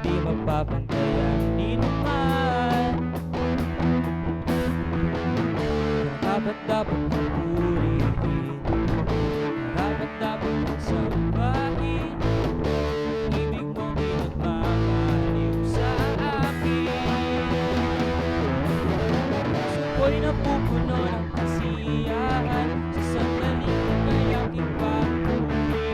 di mapapantayan ni naman. Dapat purihin, dapat magsambahin. Ibig mong di nagmamaliw sa akin. Puso ko'y napupuno ng kasiyahan sa sandaling ika'y aking papuri.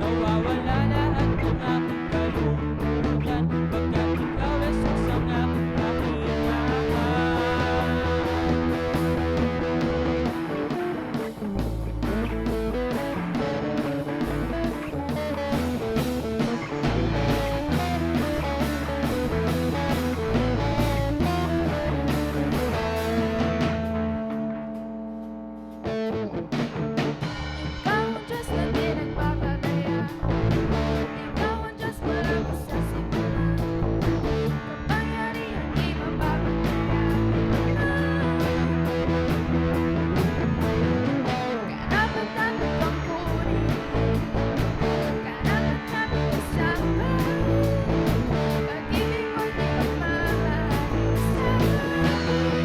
Nawawala lahat ng aking kalungkutan pagkat ikaw ay susang aking kahingahan. Ikaw ang Diyos na di nagpapabaya. Ikaw ang Diyos mula pa sa simula. Kapangyarihan di mapapagkaya. Karapat-dapat kang purihin. Karapat-dapat kasama. Pag-ibig mo'y di magmamahalis sa akin.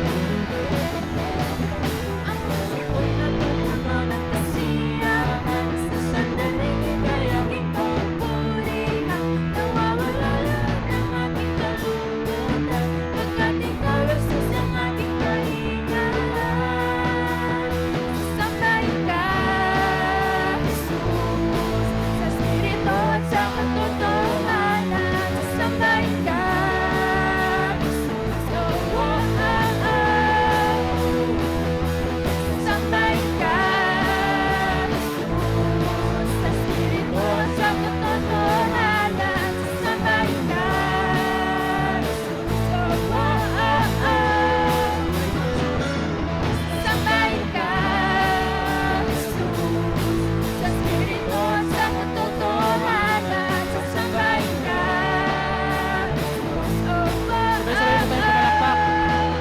Ang puso ko'y napupuno ng kasiyahan sa sandaling ika'y aking papurihan. Nawawala lahat ng aking kalungkutan pagkat ikaw ay susang aking kahingahan. Sasambahin ka, Jesus, sa Espiritu at sa katotohanan. Sasambahin ka, Jesus, oh, oh, oh, oh. Sasambahin ka, Jesus, sa Espiritu at sa katotohanan. Sasambahin ka, Jesus, oh, oh, oh, oh. Sasambahin ka, Jesus, sa Espiritu at sa katotohanan. Sasambahin ka, Jesus, oh, oh, Sabay-sabay naman oh, palakpak. oh.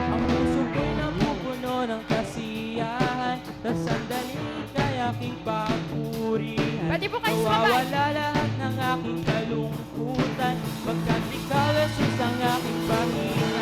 Ang puso ko'y napupuno ng kasiyahan sa sandaling ika'y aking papurihan. Pwede po kayo sumabay. Nawawala lahat ng aking kalungkutan pagkat ikaw ay susang aking pahingahan.